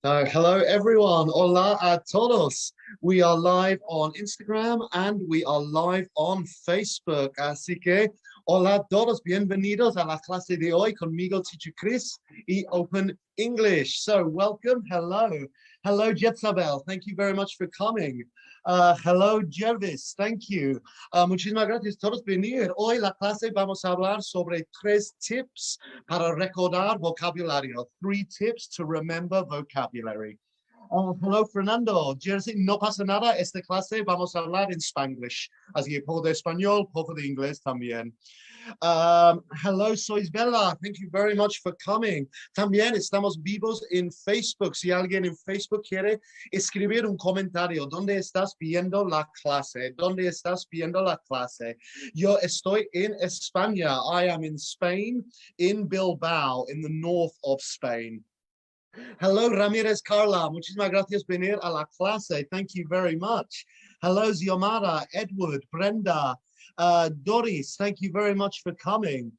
So, hello everyone, hola a todos. We are live on Instagram and we are live on Facebook. Así que, hola a todos, bienvenidos a la clase de hoy conmigo, Teacher Chris, y Open English. So, welcome, hello. Hello, Jetsabel, thank you very much for coming. Hello, Jervis, thank you. Muchísimas gracias a todos por venir. Hoy la clase vamos a hablar sobre 3 tips para recordar vocabulario. 3 tips to remember vocabulary. Hello, Fernando. Jersey, no pasa nada. Esta clase vamos a hablar en Spanglish. Así que poco de español, poco de inglés también. Hello, sois Bella. Thank you very much for coming. También estamos vivos en Facebook. Si alguien en Facebook quiere escribir un comentario, ¿dónde estás viendo la clase? ¿Dónde estás viendo la clase? Yo estoy en España. I am in Spain, in Bilbao, in the north of Spain. Hello, Ramirez Carla. Muchísimas gracias por venir a la clase. Thank you very much. Hello, Ziomara, Edward, Brenda, Doris. Thank you very much for coming.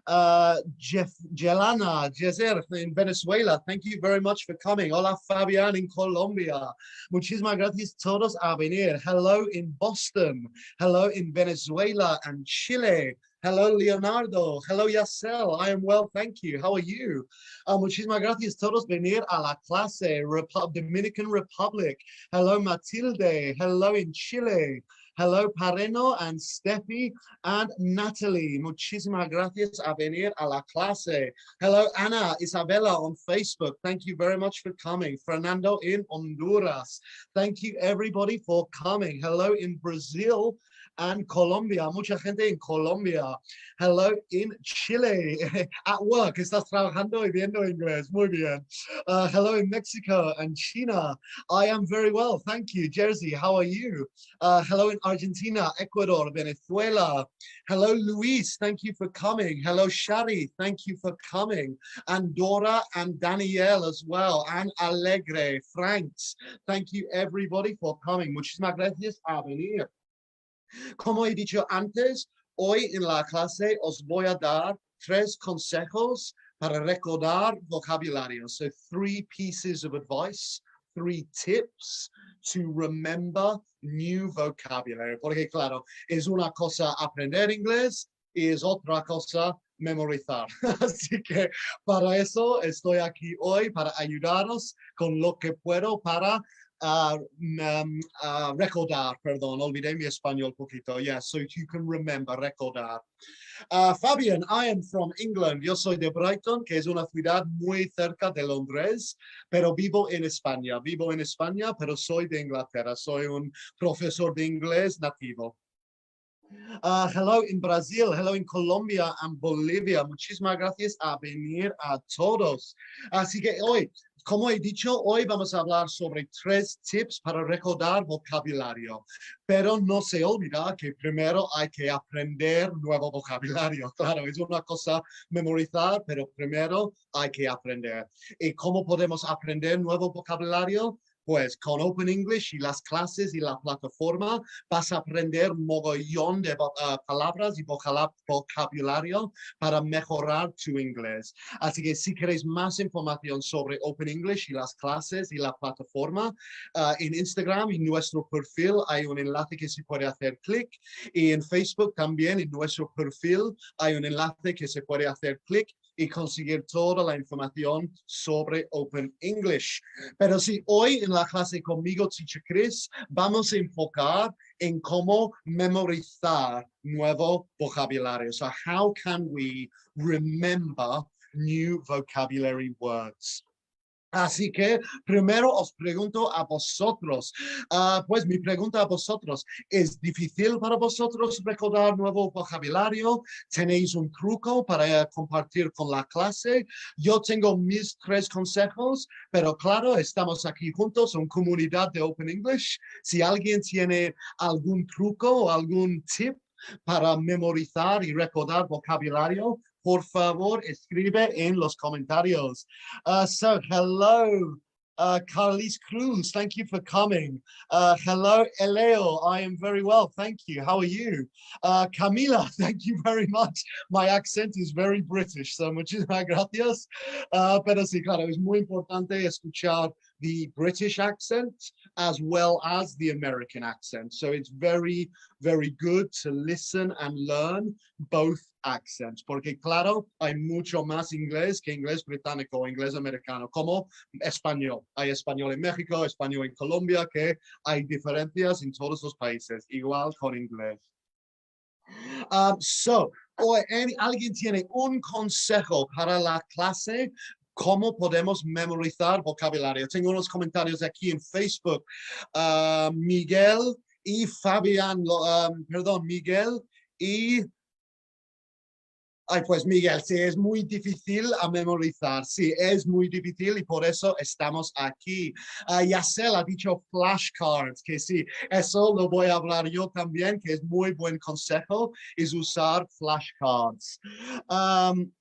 Jelana, Jezer in Venezuela. Thank you very much for coming. Hola, Fabián in Colombia. Muchísimas gracias todos a venir. Hello in Boston. Hello in Venezuela and Chile. Hello, Leonardo. Hello, Yasel. I am well, thank you. How are you? Muchísimas gracias todos venir a la clase. Dominican Republic. Hello, Matilde. Hello in Chile. Hello, Pareno and Steffi and Natalie. Muchísimas gracias a venir a la clase. Hello, Ana, Isabella on Facebook. Thank you very much for coming. Fernando in Honduras. Thank you, everybody, for coming. Hello in Brazil and Colombia. Mucha gente en Colombia. Hello in Chile. At work, estás trabajando y viendo inglés. Muy bien. Hello in Mexico and China. I am very well, thank you. Jersey, how are you? Hello in Argentina, Ecuador, Venezuela. Hello, Luis, thank you for coming. Hello, Shari, thank you for coming. Andorra and Danielle as well. And Alegre, Franks. Thank you, everybody, for coming. Muchísimas gracias a venir. Como he dicho antes, hoy en la clase os voy a dar 3 consejos para recordar vocabulario. So 3 pieces of advice, 3 tips to remember new vocabulary. Porque claro, es una cosa aprender inglés y es otra cosa memorizar. Así que para eso estoy aquí hoy, para ayudaros con lo que puedo para recordar, perdón, olvidé mi español poquito. Yeah, so you can remember, recordar. Fabian, I am from England. Yo soy de Brighton, que es una ciudad muy cerca de Londres, pero vivo en España. Vivo en España, pero soy de Inglaterra. Soy un profesor de inglés nativo. Hello in Brazil, hello in Colombia and Bolivia. Muchísimas gracias a venir a todos. Así que hoy, como he dicho, hoy vamos a hablar sobre 3 tips para recordar vocabulario. Pero no se olvida que primero hay que aprender nuevo vocabulario. Claro, es una cosa memorizar, pero primero hay que aprender. ¿Y cómo podemos aprender nuevo vocabulario? Pues con Open English y las clases y la plataforma vas a aprender mogollón de palabras y vocabulario para mejorar tu inglés. Así que si queréis más información sobre Open English y las clases y la plataforma, en Instagram y nuestro perfil hay un enlace que se puede hacer clic, y en Facebook también en nuestro perfil hay un enlace que se puede hacer clic y conseguir toda la información sobre Open English. Pero sí, hoy en la clase conmigo, Teacher Chris, vamos a enfocar en cómo memorizar nuevo vocabulario. So how can we remember new vocabulary words? Así que primero os pregunto a vosotros, pues mi pregunta a vosotros, ¿es difícil para vosotros recordar nuevo vocabulario? ¿Tenéis un truco para compartir con la clase? Yo tengo mis 3 consejos, pero claro, estamos aquí juntos en comunidad de Open English. Si alguien tiene algún truco o algún tip para memorizar y recordar vocabulario, por favor, escribe en los comentarios. So, hello, Carlis Cruz, thank you for coming. Hello, Eleo, I am very well, thank you. How are you? Camila, thank you very much. My accent is very British, so muchísimas gracias. Pero sí, claro, es muy importante escuchar the British accent as well as the American accent. So it's very, very good to listen and learn both accents, porque claro, hay mucho más inglés que inglés británico, inglés americano, como español. Hay español en México, español en Colombia, que hay diferencias en todos los países, igual con inglés. ¿Alguien tiene un consejo para la clase? ¿Cómo podemos memorizar vocabulario? Tengo unos comentarios aquí en Facebook. Miguel y Fabián, Miguel y... Ay, pues Miguel, sí, es muy difícil a memorizar, sí, es muy difícil y por eso estamos aquí. Yacel ha dicho flashcards, que sí, eso lo voy a hablar yo también, que es muy buen consejo, es usar flashcards.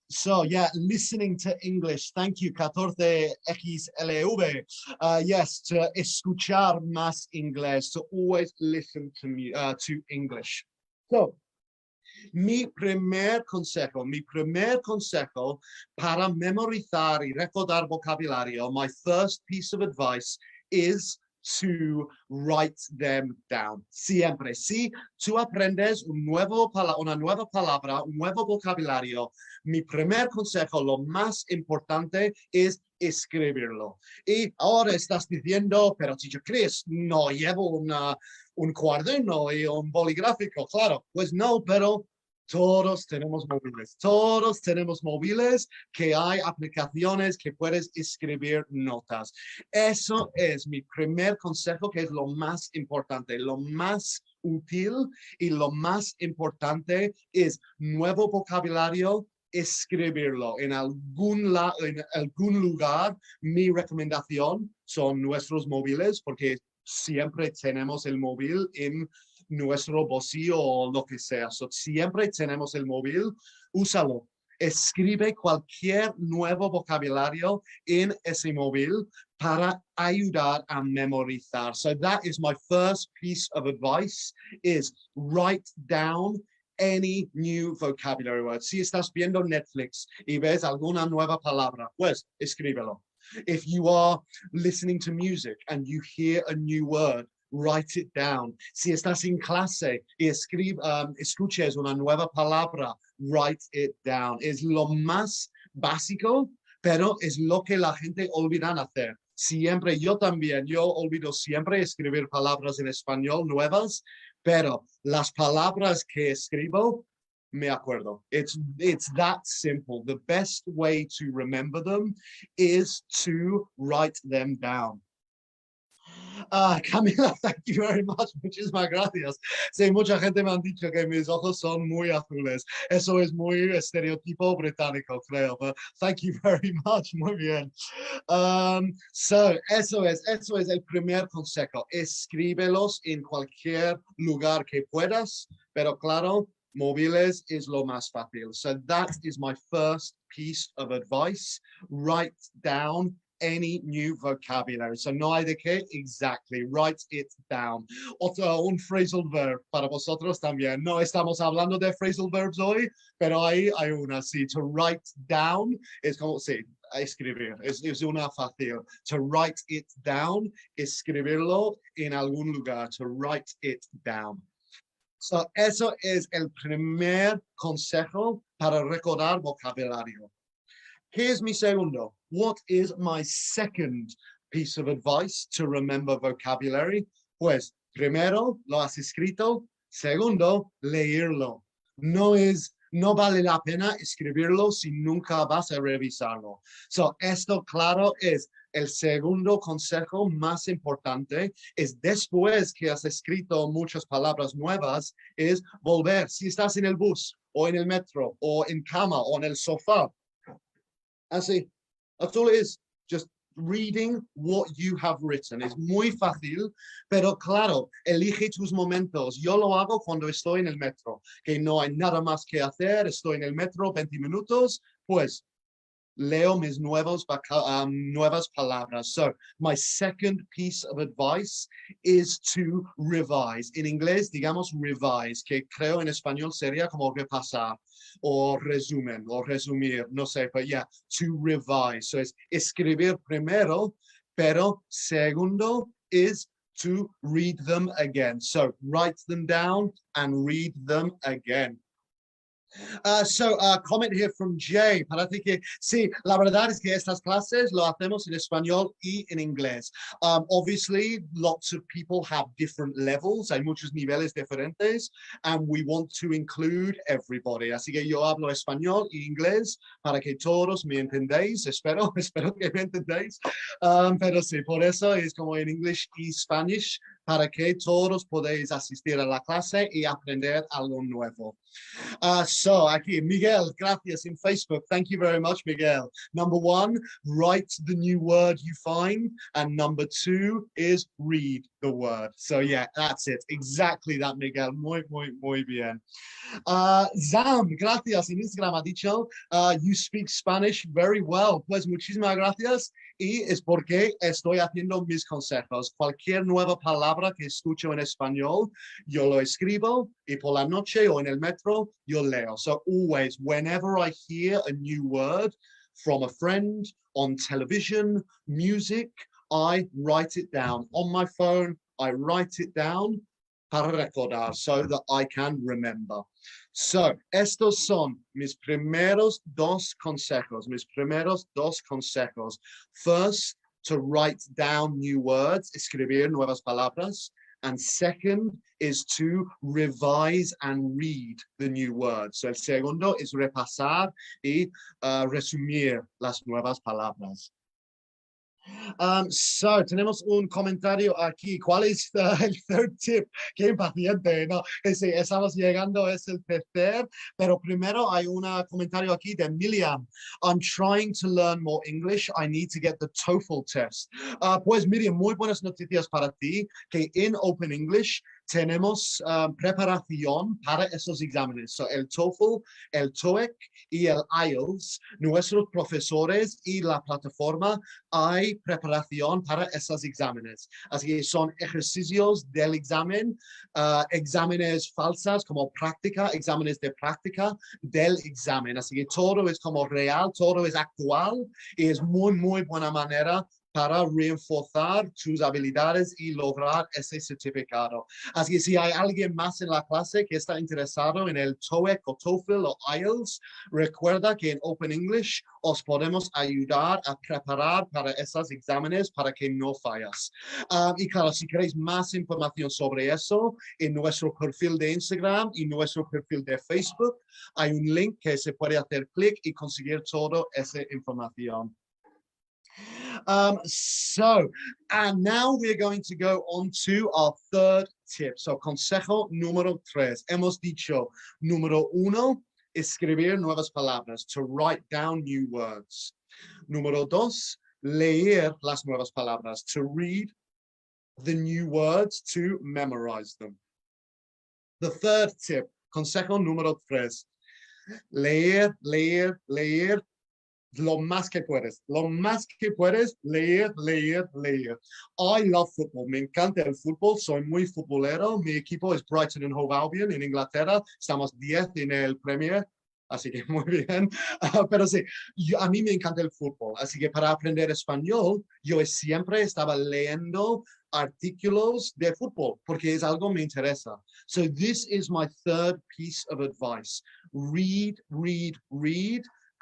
So yeah, listening to English. Thank you, 14XLV. Yes, to escuchar más inglés, to always listen to me, to English. So, mi primer consejo para memorizar y recordar vocabulario, my first piece of advice is to write them down. Siempre. Si tú aprendes una nueva palabra, un nuevo vocabulario, mi primer consejo, lo más importante es escribirlo. Y ahora estás diciendo, pero teacher Chris, no llevo un cuaderno y un bolígrafo, claro. Pues no, pero todos tenemos móviles, que hay aplicaciones que puedes escribir notas. Eso es mi primer consejo, que es lo más importante, lo más útil y lo más importante es nuevo vocabulario, escribirlo en algún lugar. Mi recomendación son nuestros móviles, porque siempre tenemos el móvil en nuestro bolsillo o lo que sea. So, siempre tenemos el móvil, úsalo. Escribe cualquier nuevo vocabulario en ese móvil para ayudar a memorizar. So that is my first piece of advice, is write down any new vocabulary word. Si estás viendo Netflix y ves alguna nueva palabra, pues escríbelo. If you are listening to music and you hear a new word, write it down. Si estás en clase y escuches una nueva palabra, write it down. Es lo más básico, pero es lo que la gente olvida hacer. Siempre, yo olvido siempre escribir palabras en español nuevas, pero las palabras que escribo, me acuerdo. It's that simple. The best way to remember them is to write them down. Camila, thank you very much. Muchísimas gracias. Sí, mucha gente me han dicho que mis ojos son muy azules. Eso es muy estereotipo británico, creo. But thank you very much. Muy bien. So, eso es el primer consejo. Escríbelos en cualquier lugar que puedas, pero claro, móviles es lo más fácil. So that is my first piece of advice. Write down any new vocabulary. So no hay de qué, exactly, write it down. Un phrasal verb para vosotros también. No estamos hablando de phrasal verbs hoy, pero ahí hay una, sí. To write down es como, sí, escribir, es una fácil. To write it down, escribirlo en algún lugar. To write it down. So eso es el primer consejo para recordar vocabulario. Here's mi segundo. What is my second piece of advice to remember vocabulary? Pues, primero, lo has escrito. Segundo, leerlo. No vale la pena escribirlo si nunca vas a revisarlo. So, esto, claro, es el segundo consejo más importante. Es después que has escrito muchas palabras nuevas, es volver. Si estás en el bus, o en el metro, o en cama, o en el sofá, así, that's all it is. Just reading what you have written. Es muy fácil, pero claro, elige tus momentos. Yo lo hago cuando estoy en el metro, que no hay nada más que hacer, estoy en el metro 20 minutos, pues leo mis nuevas palabras. So my second piece of advice is to revise. En inglés, digamos revise, que creo en español sería como repasar o resumen o resumir, no sé, but yeah, to revise. So es escribir primero, pero segundo is to read them again. So write them down and read them again. Comment here from Jay. Parece que sí, la verdad es que estas clases lo hacemos en español y en inglés. Obviously, lots of people have different levels. Hay muchos niveles diferentes, and we want to include everybody. Así que yo hablo español y inglés para que todos me entendéis. Espero que me entendéis. Pero sí, por eso es como en English y Spanish, para que todos podéis asistir a la clase y aprender algo nuevo. So aquí, Miguel, gracias in Facebook. Thank you very much, Miguel. Number one, write the new word you find. And number two is read the word. So yeah, that's it. Exactly that, Miguel. Muy bien. Zam, gracias in Instagram ha dicho, you speak Spanish very well. Pues muchísimas gracias. Y es porque estoy haciendo mis consejos. Cualquier nueva palabra que escucho en español, yo lo escribo y por la noche o en el metro, yo leo. So always, whenever I hear a new word from a friend, on television, music, I write it down. On my phone, I write it down para recordar so that I can remember. So, estos son mis primeros dos consejos. First, to write down new words, escribir nuevas palabras. And second is to revise and read the new words. So, el segundo es repasar y resumir las nuevas palabras. So, tenemos un comentario aquí. ¿Cuál es el third tip? Qué impaciente, ¿no? Sí, estamos llegando, es el tercer, pero primero hay un comentario aquí de Miriam. I'm trying to learn more English. I need to get the TOEFL test. Pues Miriam, muy buenas noticias para ti, que en Open English tenemos preparación para esos exámenes. So, el TOEFL, el TOEIC y el IELTS, nuestros profesores y la plataforma, hay preparación para esos exámenes. Así que son ejercicios del examen, exámenes falsas como práctica, exámenes de práctica del examen. Así que todo es como real, todo es actual y es muy buena manera para reforzar tus habilidades y lograr ese certificado. Así que si hay alguien más en la clase que está interesado en el TOEIC o TOEFL o IELTS, recuerda que en Open English os podemos ayudar a preparar para esos exámenes para que no fallas. Y claro, si queréis más información sobre eso, en nuestro perfil de Instagram y nuestro perfil de Facebook, hay un link que se puede hacer clic y conseguir toda esa información. And now we're going to go on to our third tip. So, consejo número 3. Hemos dicho, número 1, escribir nuevas palabras, to write down new words. Número 2, leer las nuevas palabras, to read the new words, to memorize them. The third tip, consejo número 3, leer lo más que puedes, leer. I love football, me encanta el fútbol, soy muy futbolero, mi equipo es Brighton and Hove Albion en Inglaterra, estamos 10 en el Premier, así que muy bien, pero sí, a mí me encanta el fútbol, así que para aprender español, yo siempre estaba leyendo artículos de fútbol, porque es algo que me interesa. So this is my third piece of advice. Read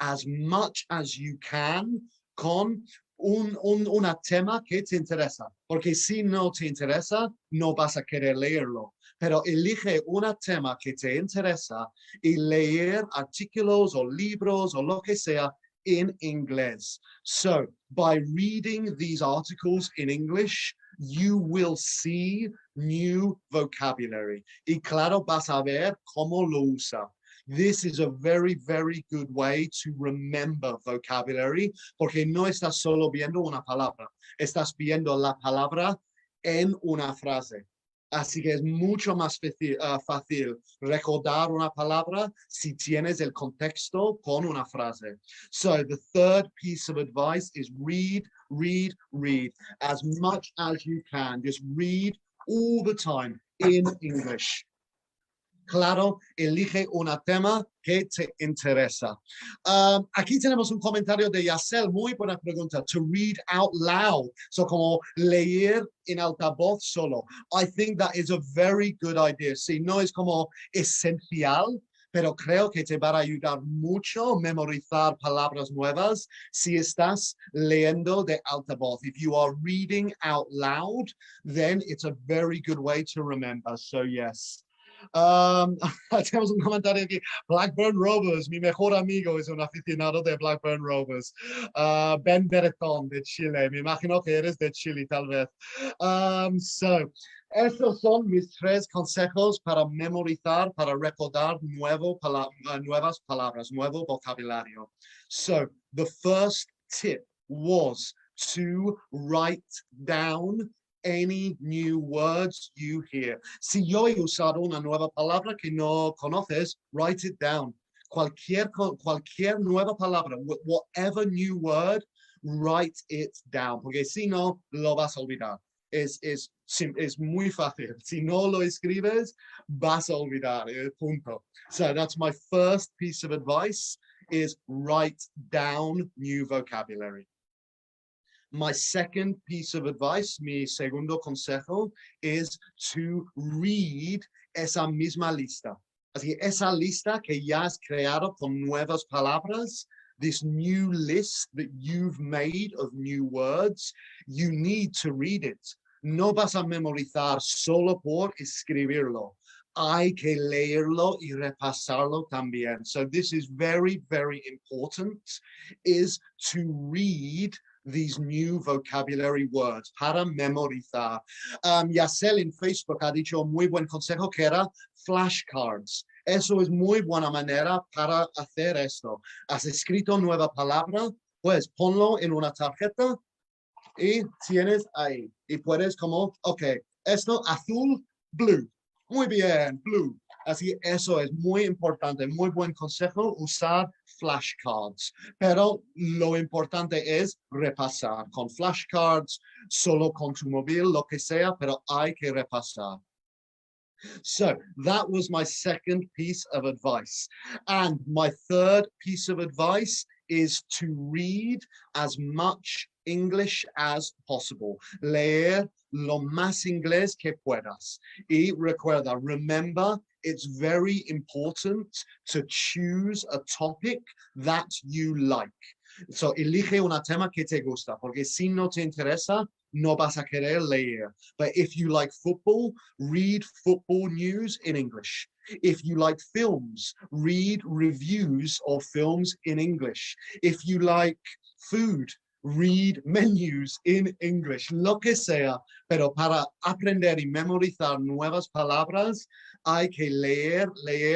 as much as you can con un tema que te interesa, porque si no te interesa, no vas a querer leerlo. Pero elige un tema que te interesa y leer artículos o libros o lo que sea in inglés. So, by reading these articles in English, you will see new vocabulary. Y claro, vas a ver cómo lo usa. This is a very good way to remember vocabulary, porque no estás solo viendo una palabra, estás viendo la palabra en una frase. Así que es mucho más fácil recordar una palabra si tienes el contexto con una frase. So the third piece of advice is read, read, read as much as you can. Just read all the time in English. Claro, elige un tema que te interesa. Aquí tenemos un comentario de Yacel, muy buena pregunta. To read out loud, so como leer en altavoz solo. I think that is a very good idea. Sí, no es como esencial, pero creo que te va a ayudar mucho memorizar palabras nuevas si estás leyendo de altavoz. If you are reading out loud, then it's a very good way to remember. So yes. Tenemos un comentario aquí. Blackburn Rovers, mi mejor amigo es un aficionado de Blackburn Rovers. Ben Beretón de Chile, me imagino que eres de Chile tal vez. So, estos son mis 3 consejos para memorizar, para recordar nuevas palabras, nuevo vocabulario. So, the first tip was to write down any new words you hear. Si yo he usado una nueva palabra que no conoces, write it down. Cualquier nueva palabra, whatever new word, write it down. Porque si no, lo vas a olvidar. Es muy fácil. Si no lo escribes, vas a olvidar. Punto. So that's my first piece of advice, is write down new vocabulary. My second piece of advice, mi segundo consejo, is to read esa misma lista. Así que esa lista que ya has creado con nuevas palabras, this new list that you've made of new words, you need to read it. No vas a memorizar solo por escribirlo. Hay que leerlo y repasarlo también. So this is very, very important, is to read these new vocabulary words para memorizar. Yacel en Facebook ha dicho muy buen consejo que era flashcards. Eso es muy buena manera para hacer esto. Has escrito nueva palabra, pues ponlo en una tarjeta y tienes ahí. Y puedes como, ok, esto azul, blue. Muy bien, blue. Así, eso es muy importante, muy buen consejo, usar flashcards. Pero lo importante es repasar con flashcards, solo con tu móvil, lo que sea, pero hay que repasar. So that was my second piece of advice. And my third piece of advice is to read as much English as possible. Leer lo más inglés que puedas. Y recuerda, remember, it's very important to choose a topic that you like. So, elige un tema que te gusta, porque si no te interesa, no vas a querer leer. But if you like football, read football news in English. If you like films, read reviews of films in English. If you like food, read menus in English, lo que sea, pero para aprender y memorizar nuevas palabras, hay que leer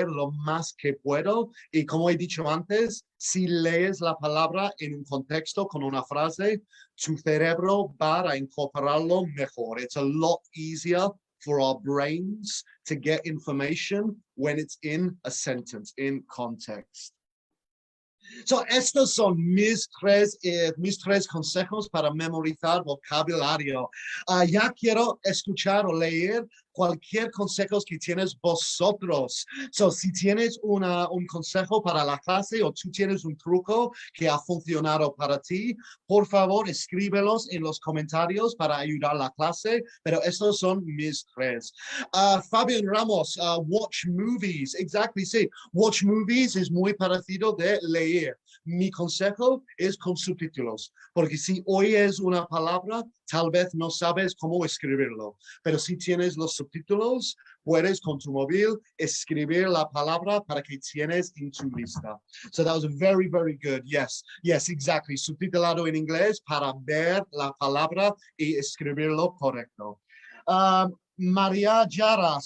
lo más que puedo. Y como he dicho antes, si lees la palabra en un contexto con una frase, tu cerebro va a incorporarlo mejor. It's a lot easier for our brains to get information when it's in a sentence, in context. So, estos son mis tres consejos para memorizar vocabulario. Ya quiero escuchar o leer cualquier consejo que tienes vosotros. So, si tienes un consejo para la clase o tú tienes un truco que ha funcionado para ti, por favor, escríbelos en los comentarios para ayudar a la clase. Pero estos son mis tres. Fabián Ramos, watch movies. Exactly, sí. Watch movies es muy parecido de leer. Mi consejo es con subtítulos, porque si oyes una palabra, tal vez no sabes cómo escribirlo, pero si tienes los subtítulos, puedes con tu móvil escribir la palabra para que tienes en tu lista. So that was very, very good. Yes, exactly. Subtitulado en inglés para ver la palabra y escribirlo correcto. Maria Jara,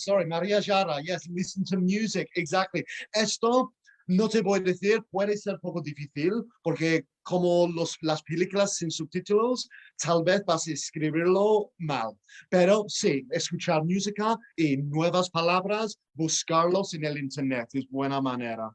yes, listen to music, exactly. Esto No te voy a decir, puede ser poco difícil, porque como las películas sin subtítulos, tal vez vas a escribirlo mal. Pero sí, escuchar música y nuevas palabras, buscarlos en el internet es buena manera.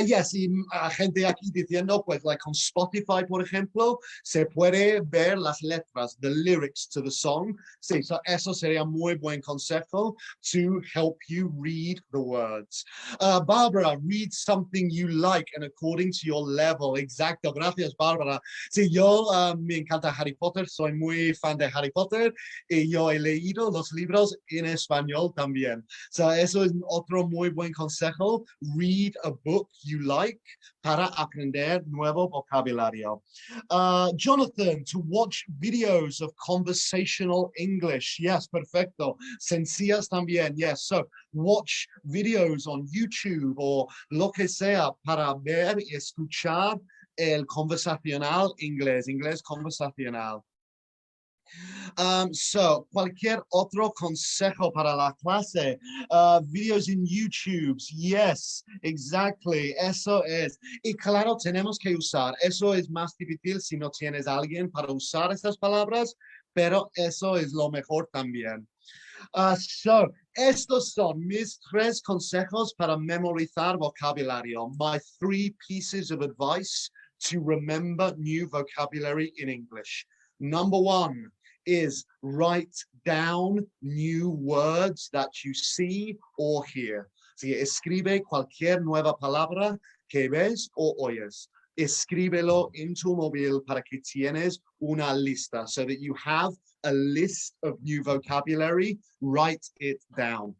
Yes, y gente aquí diciendo, pues, like con Spotify, por ejemplo, se puede ver las letras, the lyrics to the song. Sí, so eso sería muy buen consejo to help you read the words. Barbara, read something you like and according to your level. Exacto, gracias, Barbara. Sí, yo me encanta Harry Potter, soy muy fan de Harry Potter y yo he leído los libros en español también. So eso es otro muy buen consejo. Read a book you like para aprender nuevo vocabulario. Jonathan, to watch videos of conversational English. Yes, perfecto. Sencillas también. Yes, so watch videos on YouTube o lo que sea para ver y escuchar el conversacional inglés, inglés conversacional. So, cualquier otro consejo para la clase, videos en YouTube, yes, exactly, eso es. Y claro, tenemos que usar, eso es más difícil si no tienes a alguien para usar estas palabras, pero eso es lo mejor también. So, estos son mis 3 consejos para memorizar vocabulario. My 3 pieces of advice to remember new vocabulary in English. Number 1 is write down new words that you see or hear. Si escribe cualquier nueva palabra que ves o oyes. Escríbelo en tu móvil para que tienes una lista, so that you have a list of new vocabulary. Write it down.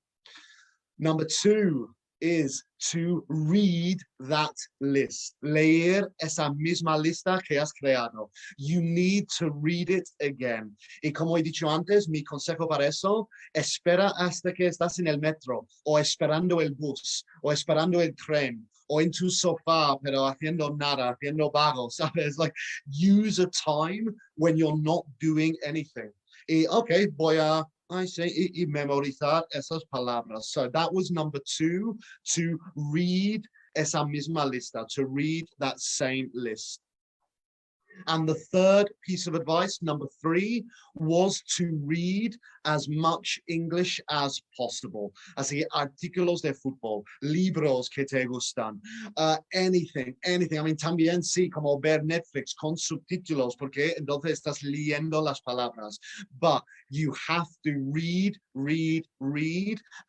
Number 2 is to read that list. Leer esa misma lista que has creado. You need to read it again. Y como he dicho antes, mi consejo para eso, espera hasta que estás en el metro, o esperando el bus, o esperando el tren, o en tu sofá, pero haciendo nada, haciendo vago, ¿sabes? Like, use a time when you're not doing anything. Y, okay, voy a y memorizar esas palabras. So that was number 2, to read esa misma lista, to read that same list. And the third piece of advice, number 3, was to read as much English as possible. Así, artículos de fútbol, libros que te gustan, anything. I mean, también sí, como ver Netflix con subtítulos, porque entonces estás leyendo las palabras. But you have to read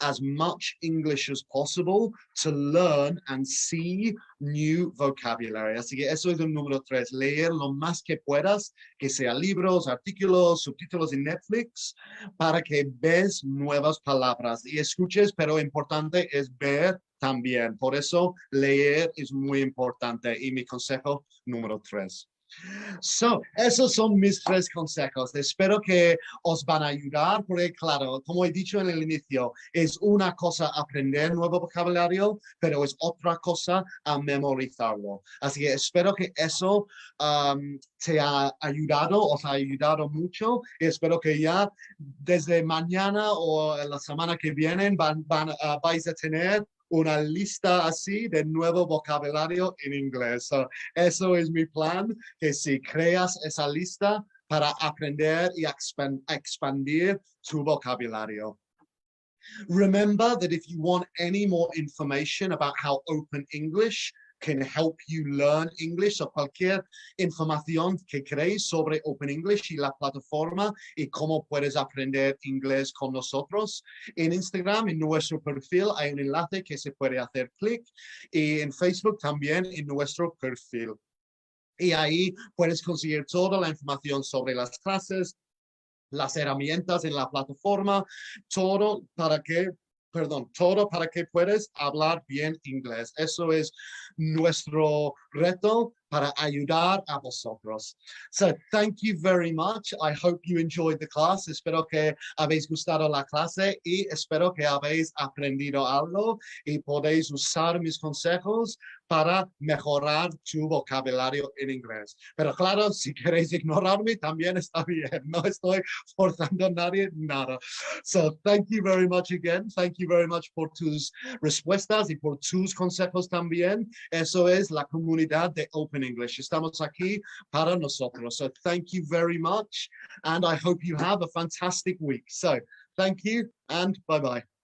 as much English as possible to learn and see new vocabulary. Así que eso es el número 3, leer lo más que puedas, que sea libros, artículos, subtítulos en Netflix, para que ves nuevas palabras y escuches, pero importante es ver también. Por eso leer es muy importante y mi consejo número 3. So, esos son mis 3 consejos. Espero que os van a ayudar, porque claro, como he dicho en el inicio, es una cosa aprender nuevo vocabulario, pero es otra cosa a memorizarlo. Así que espero que eso te ha ayudado, os ha ayudado mucho, y espero que ya desde mañana o la semana que viene vais a tener una lista así de nuevo vocabulario en inglés. So, eso es mi plan, que si creas esa lista para aprender y expandir tu vocabulario. Remember that if you want any more information about how Open English can help you learn English, o cualquier información que queréis sobre Open English y la plataforma y cómo puedes aprender inglés con nosotros, en Instagram, en nuestro perfil, hay un enlace que se puede hacer clic, y en Facebook también en nuestro perfil. Y ahí puedes conseguir toda la información sobre las clases, las herramientas en la plataforma, todo para que puedas hablar bien inglés. Eso es nuestro reto para ayudar a vosotros. So, thank you very much. I hope you enjoyed the class. Espero que habéis gustado la clase y espero que habéis aprendido algo y podéis usar mis consejos para mejorar tu vocabulario en inglés. Pero claro, si queréis ignorarme, también está bien. No estoy forzando a nadie nada. So, thank you very much again. Thank you very much por tus respuestas y por tus consejos también. Eso es la comunidad de Open English. Estamos aquí para nosotros. So, thank you very much. And I hope you have a fantastic week. So, thank you and bye-bye.